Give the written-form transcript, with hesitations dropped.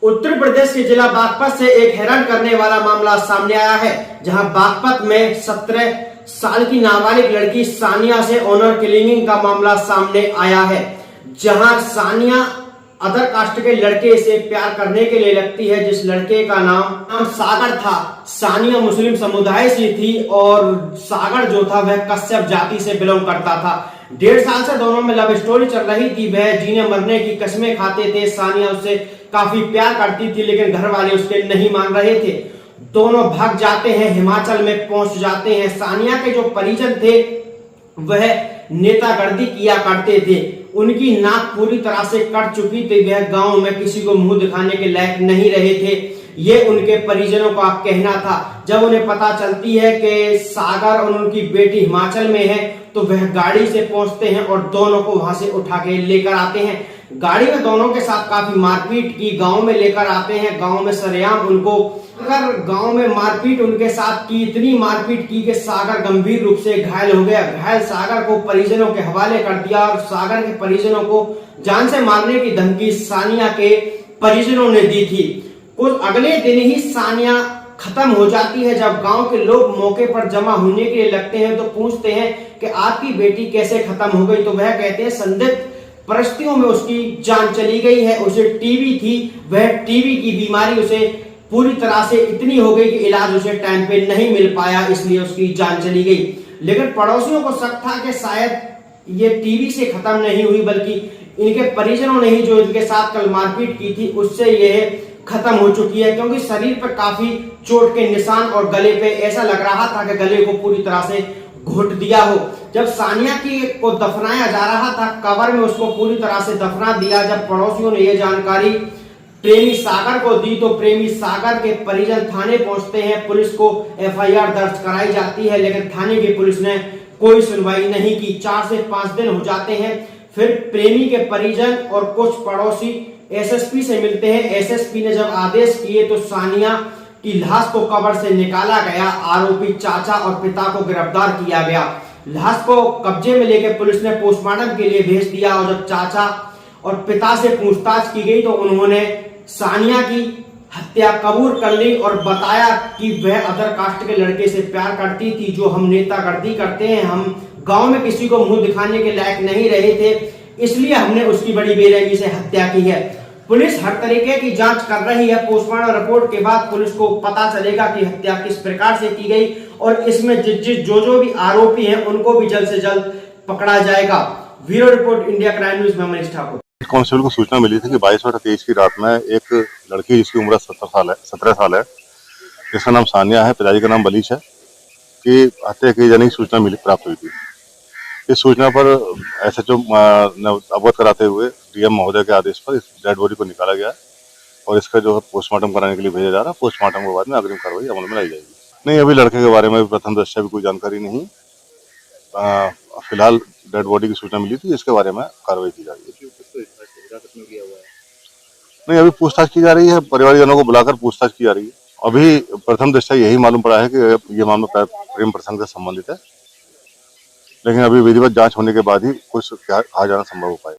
उत्तर प्रदेश के जिला बागपत से एक हैरान करने वाला मामला सामने आया है, जहां बागपत में 17 साल की नाबालिग लड़की सानिया से ऑनर किलिंग का मामला सामने आया है। जहां सानिया अदर कास्ट के लड़के से प्यार करने के लिए लगती है, जिस लड़के का नाम सागर था। सानिया मुस्लिम समुदाय से थी और सागर जो था वह कश्यप जाति से बिलोंग करता था। 1.5 साल से दोनों में लव स्टोरी चल रही थी। वह जीने मरने की कस्में खाते थे। सानिया उससे काफी प्यार करती थी, लेकिन घर वाले उसके नहीं मान रहे थे। दोनों भाग जाते हैं, हिमाचल में पहुंच जाते हैं। सानिया के जो परिजन थे वह नेतागर्दी किया करते थे। उनकी नाक पूरी तरह से कट चुकी थी। वह गांव में किसी को मुंह दिखाने के लायक नहीं रहे थे, ये उनके परिजनों का कहना था। जब उन्हें पता चलती है कि सागर और उनकी बेटी हिमाचल में है, तो वह गाड़ी से पहुंचते हैं और दोनों को वहां से उठा के लेकर आते हैं। गाड़ी में दोनों के साथ काफी मारपीट की, गांव में लेकर आते हैं। गांव में सरेआम उनको गांव में मारपीट उनके साथ की, इतनी मारपीट की कि सागर गंभीर रूप से घायल हो गया। घायल सागर को परिजनों के हवाले कर दिया और सागर के परिजनों को जान से मारने की धमकी सानिया के परिजनों ने दी थी। कुछ अगले दिन ही सानिया खत्म हो जाती है। जब गांव के लोग मौके पर जमा होने के लिए लगते हैं तो पूछते हैं कि आपकी बेटी कैसे खत्म हो गई, तो वह कहते हैं संदिग्ध परिस्थितियों में उसकी जान चली गई है। उसे टीबी थी, वह टीबी की बीमारी उसे पूरी तरह से इतनी हो गई कि इलाज उसे टाइम पे नहीं मिल पाया, इसलिए उसकी जान चली गई। लेकिन पड़ोसियों को शक था कि शायद ये टीबी से खत्म नहीं हुई, बल्कि इनके परिजनों ने ही जो इनके साथ कल मारपीट की थी उससे यह खत्म हो चुकी है, क्योंकि शरीर पर काफी चोट के निशान और गले पे ऐसा लग रहा था कि गले को पूरी तरह से घोट दिया हो। जब सानिया को दफनाया जा रहा था, कब्र में उसको पूरी तरह से दफना दिया। जब पड़ोसियों ने यह जानकारी प्रेमी सागर को दी तो प्रेमी सागर के परिजन थाने पहुंचते हैं। पुलिस को एफआईआर दर्ज कराई जाती है, लेकिन थाने की पुलिस ने कोई सुनवाई नहीं की। 4 से 5 दिन हो जाते हैं। फिर प्रेमी के परिजन और कुछ पड़ोसी एसएसपी से मिलते हैं। एसएसपी ने जब आदेश किए तो सानिया की लाश को कब्र से निकाला गया। आरोपी चाचा और पिता को गिरफ्तार किया गया। लाश को कब्जे में लेकर पुलिस ने पोस्टमार्टम के लिए भेज दिया और जब चाचा और पिता से पूछताछ की गई तो उन्होंने सानिया की हत्या कबूल कर ली और बताया कि वह अदर कास्ट के लड़के से प्यार करती थी, जो हम नेतागर्दी करते हैं। हम गांव में किसी को मुंह दिखाने के लायक नहीं रहे थे, इसलिए हमने उसकी बड़ी बेरहमी से हत्या की है। पुलिस हर तरीके की जांच कर रही है। पोस्टमार्टम रिपोर्ट के बाद पुलिस को पता चलेगा कि हत्या किस प्रकार से की गई और इसमें जो भी आरोपी हैं उनको भी जल्द से जल्द पकड़ा जाएगा। Bureau report, India crime news में मनीष ठाकुर। कांस्टेबल को सूचना मिली थी कि 22/23 की रात में एक लड़की जिसकी उम्र 17 साल है, जिसका नाम सानिया है, पिताजी का नाम बलीच है, कि हत्या की जाने की सूचना प्राप्त हुई थी। इस सूचना पर एसएचओ अवगत कराते हुए डीएम महोदय के आदेश पर इस डेड बॉडी को निकाला गया और इसका जो है पोस्टमार्टम कराने के लिए भेजा जा रहा है। पोस्टमार्टम के बाद में अग्रिम कार्रवाई अमल में लाई जाएगी। नहीं, अभी लड़के के बारे में प्रथम दृष्टया भी कोई जानकारी नहीं। फिलहाल डेड बॉडी की सूचना मिली थी, इसके बारे में कार्रवाई की जा रही है। नहीं, अभी पूछताछ की जा रही है, परिवारजनों को बुलाकर पूछताछ की जा रही है। अभी प्रथम दृष्टया यही मालूम पड़ा है कि ये मामला प्रेम प्रसंग से संबंधित है, लेकिन अभी विधिवत जांच होने के बाद ही कुछ कहा जाना संभव हो पाएगा।